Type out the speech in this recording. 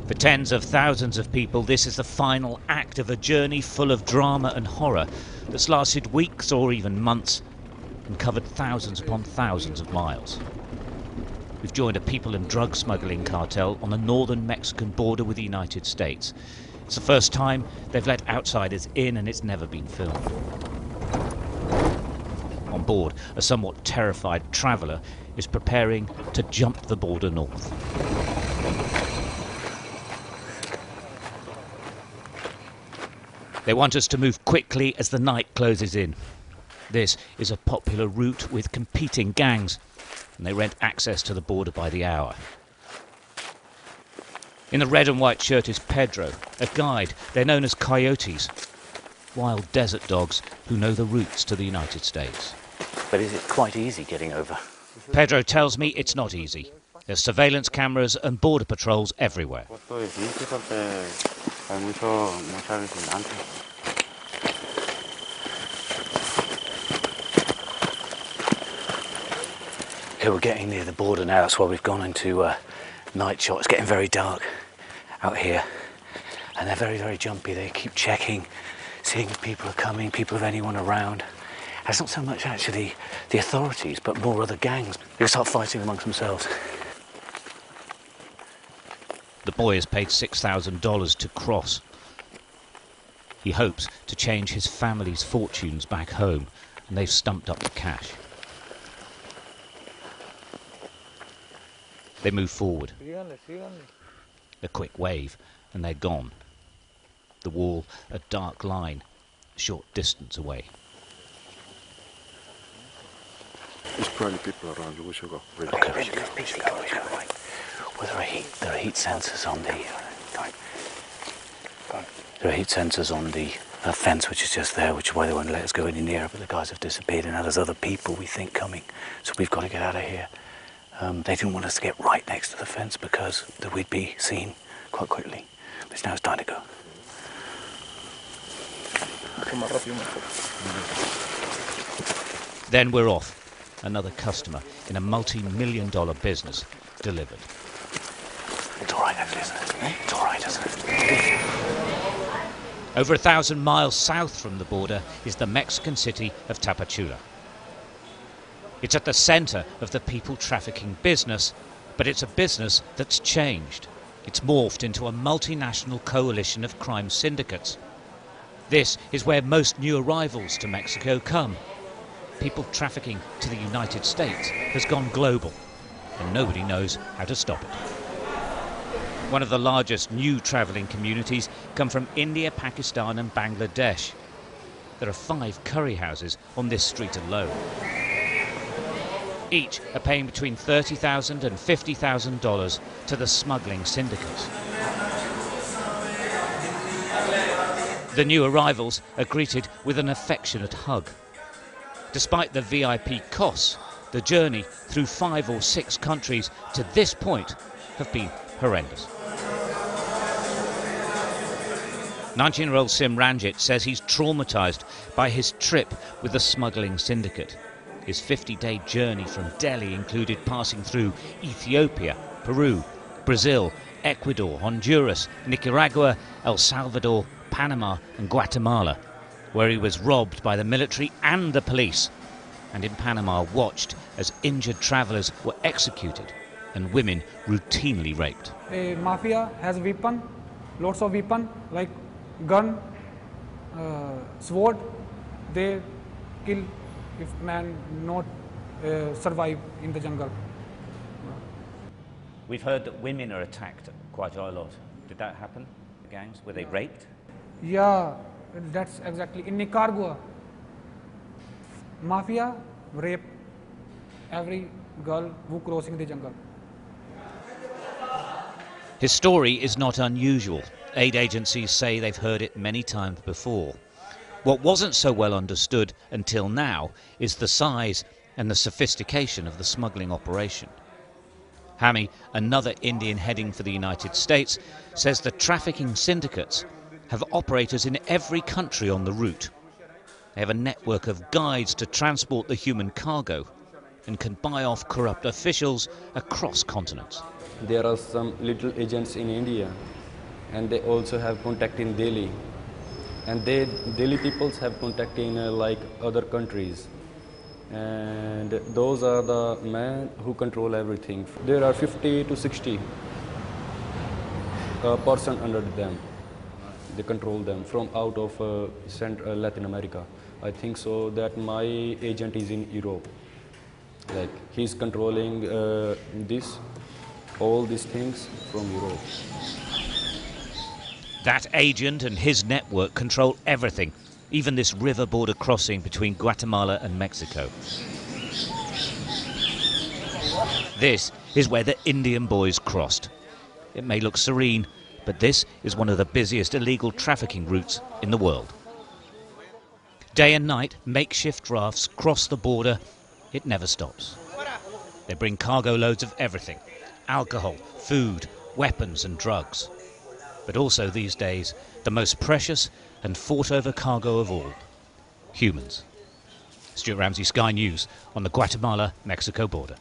For tens of thousands of people, this is the final act of a journey full of drama and horror that's lasted weeks or even months and covered thousands upon thousands of miles. We've joined a people and drug smuggling cartel on the northern Mexican border with the United States. It's the first time they've let outsiders in, and it's never been filmed. On board, a somewhat terrified traveller is preparing to jump the border north. They want us to move quickly as the night closes in. This is a popular route with competing gangs, and they rent access to the border by the hour. In the red and white shirt is Pedro, a guide. They're known as coyotes, wild desert dogs who know the routes to the United States. But is it quite easy getting over? Pedro tells me it's not easy. There's surveillance cameras and border patrols everywhere. Okay, we're getting near the border now. That's why we've gone into night shot. It's getting very dark out here, and they're very, very jumpy. They keep checking, seeing if people are coming, if anyone around. And it's not so much actually the authorities, but more other gangs. They start fighting amongst themselves. The boy has paid $6,000 to cross. He hopes to change his family's fortunes back home, and they've stumped up the cash. They move forward. A quick wave, and they're gone. The wall, a dark line, a short distance away. There's probably people around. We should go. Okay, we should go. Well, there are heat sensors on the. There are heat sensors on the fence, which is just there, which is why they won't let us go any nearer. But the guys have disappeared, and now there's other people we think coming, so we've got to get out of here. They didn't want us to get right next to the fence because we'd be seen quite quickly. But now it's time to go. Then we're off. Another customer in a multi-million-dollar business delivered. It's all right, actually, isn't it? It's all right, isn't it? Over 1,000 miles south from the border is the Mexican city of Tapachula. It's at the centre of the people trafficking business, but it's a business that's changed. It's morphed into a multinational coalition of crime syndicates. This is where most new arrivals to Mexico come. People trafficking to the United States has gone global, and nobody knows how to stop it. One of the largest new travelling communities come from India, Pakistan and Bangladesh. There are 5 curry houses on this street alone. Each are paying between $30,000 and $50,000 to the smuggling syndicates. The new arrivals are greeted with an affectionate hug. Despite the VIP costs, the journey through 5 or 6 countries to this point have been horrendous. 19-year-old Sim Ranjit says he's traumatised by his trip with the smuggling syndicate. His 50-day journey from Delhi included passing through Ethiopia, Peru, Brazil, Ecuador, Honduras, Nicaragua, El Salvador, Panama and Guatemala, where he was robbed by the military and the police, and in Panama watched as injured travellers were executed and women routinely raped. A mafia has weapon, lots of weapon like gun, sword. They kill if man not survive in the jungle. We've heard that women are attacked quite a lot. Did that happen? The gangs, were they raped? Yeah, that's exactly. In Nicaragua, mafia rape every girl who crossing the jungle. His story is not unusual. Aid agencies say they've heard it many times before. What wasn't so well understood until now is the size and the sophistication of the smuggling operation. Hami, another Indian heading for the United States, says the trafficking syndicates have operators in every country on the route. They have a network of guides to transport the human cargo and can buy off corrupt officials across continents. There are some little agents in India and they also have contact in Delhi. And Delhi peoples have contact in like other countries. And those are the men who control everything. There are 50 to 60 person under them. They control them from out of Latin America. I think so that my agent is in Europe. Like he's controlling all these things from Europe. That agent and his network control everything, even this river border crossing between Guatemala and Mexico. This is where the Indian boys crossed. It may look serene, but this is one of the busiest illegal trafficking routes in the world. Day and night, makeshift rafts cross the border. It never stops. They bring cargo loads of everything: alcohol, food, weapons and drugs. But also these days, the most precious and fought over cargo of all: humans. Stuart Ramsay, Sky News, on the Guatemala-Mexico border.